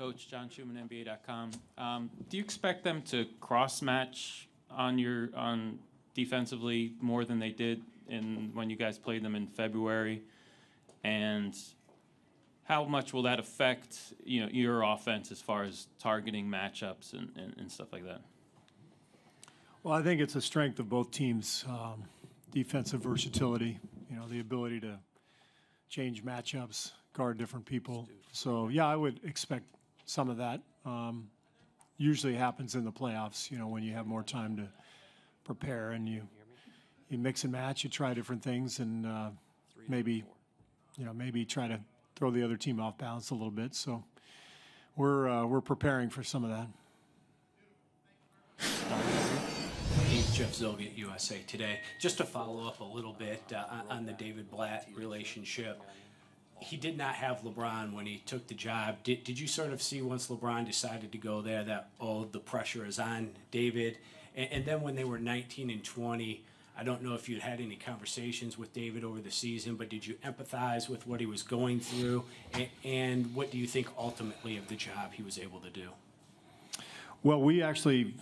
Coach John Schumann, NBA.com. Do you expect them to cross-match on defensively more than they did when you guys played them in February? And how much will that affect your offense as far as targeting matchups and stuff like that? Well, I think it's a strength of both teams, defensive versatility, the ability to change matchups, guard different people. So, yeah, I would expect some of that. Usually happens in the playoffs, when you have more time to prepare and you mix and match, you try different things, and maybe try to throw the other team off balance a little bit. So we're preparing for some of that. Jeff Zilgett, USA Today. Just to follow up a little bit on the David Blatt relationship. He did not have LeBron when he took the job. Did you sort of see once LeBron decided to go there that, the pressure is on David? And then when they were 19 and 20, I don't know if you'd had any conversations with David over the season, but did you empathize with what he was going through? And what do you think ultimately of the job he was able to do? Well, we actually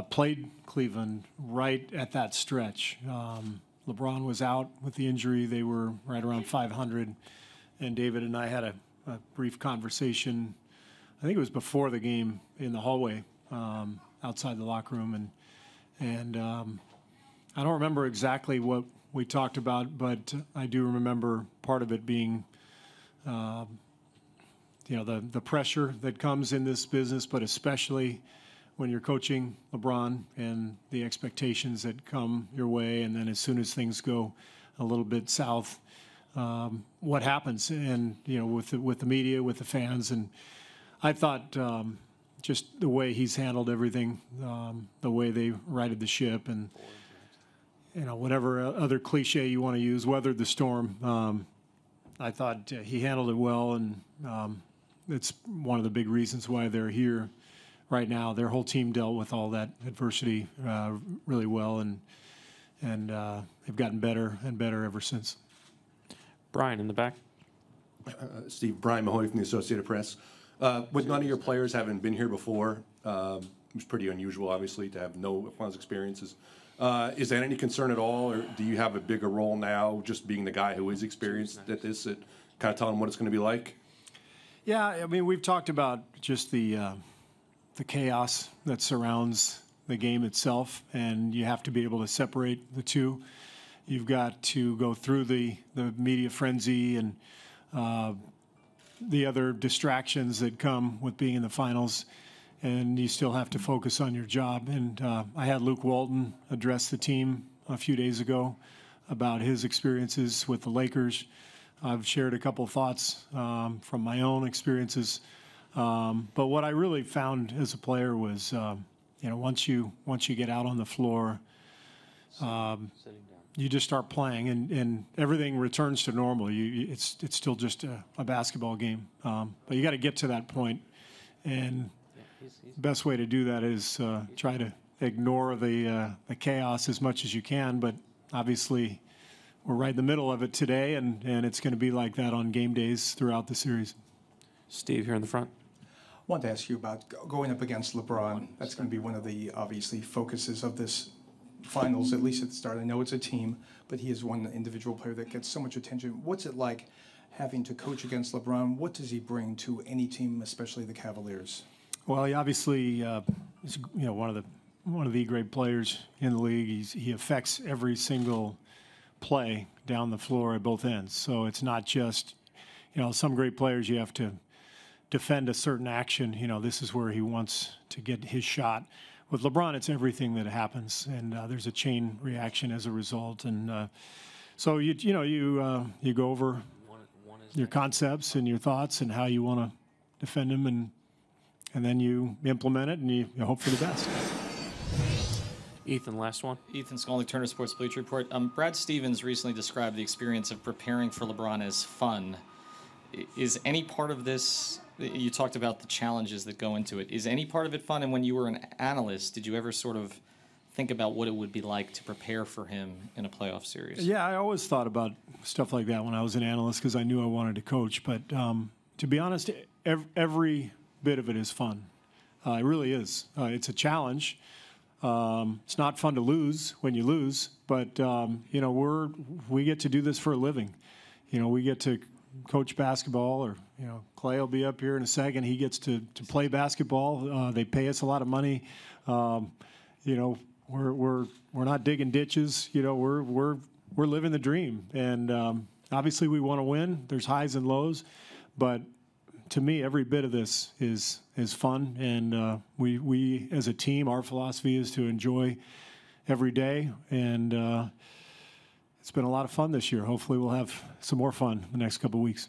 played Cleveland right at that stretch. LeBron was out with the injury. They were right around 500. And David and I had a brief conversation, I think it was before the game, in the hallway outside the locker room. And I don't remember exactly what we talked about, but I do remember part of it being the pressure that comes in this business, but especially when you're coaching LeBron and the expectations that come your way, and then as soon as things go a little bit south, what happens? And with the media, with the fans, and I thought just the way he's handled everything, the way they righted the ship, and whatever other cliche you want to use, weathered the storm. I thought he handled it well, and it's one of the big reasons why they're here right now. Their whole team dealt with all that adversity really well, and they've gotten better and better ever since. Brian in the back. Steve, Brian Mahoy from the Associated Press. With none of your players having been here before, it was pretty unusual, obviously, to have no finals experiences. Is that any concern at all, or do you have a bigger role now, just being the guy who is experienced at this, at kind of telling what it's going to be like? Yeah, I mean, we've talked about just the chaos that surrounds the game itself, and you have to be able to separate the two. You've got to go through the media frenzy and the other distractions that come with being in the finals, and you still have to focus on your job. And I had Luke Walton address the team a few days ago about his experiences with the Lakers. I've shared a couple thoughts from my own experiences. But what I really found as a player was, once you get out on the floor, you just start playing, and everything returns to normal. It's still just a basketball game, but you got to get to that point, and the best way to do that is try to ignore the chaos as much as you can. But obviously, we're right in the middle of it today, and it's going to be like that on game days throughout the series. Steve here in the front. I wanted to ask you about going up against LeBron. That's going to be one of the, obviously, focuses of this finals, at least at the start. I know it's a team, but he is one individual player that gets so much attention. What's it like having to coach against LeBron? What does he bring to any team, especially the Cavaliers? Well, he obviously is one of the great players in the league. He affects every single play down the floor at both ends. So it's not just, some great players you have to defend a certain action. This is where he wants to get his shot. With LeBron, it's everything that happens, and there's a chain reaction as a result. And so you go over your concepts and your thoughts and how you want to defend him, and then you implement it, and you hope for the best. Ethan, last one. Ethan Skolnick, Turner Sports Bleacher Report. Brad Stevens recently described the experience of preparing for LeBron as fun. Is any part of this, you talked about the challenges that go into it, is any part of it fun? And when you were an analyst, did you ever sort of think about what it would be like to prepare for him in a playoff series? Yeah, I always thought about stuff like that when I was an analyst because I knew I wanted to coach. But to be honest, every bit of it is fun. It really is. It's a challenge. It's not fun to lose when you lose, but you know, we get to do this for a living. You know, we get to coach basketball, or you know, Klay will be up here in a second. He gets to play basketball. They pay us a lot of money. You know, we're not digging ditches. You know, we're living the dream, and obviously we want to win. There's highs and lows, but to me, every bit of this is fun, and we as a team, our philosophy is to enjoy every day, and it's been a lot of fun this year. Hopefully we'll have some more fun the next couple of weeks.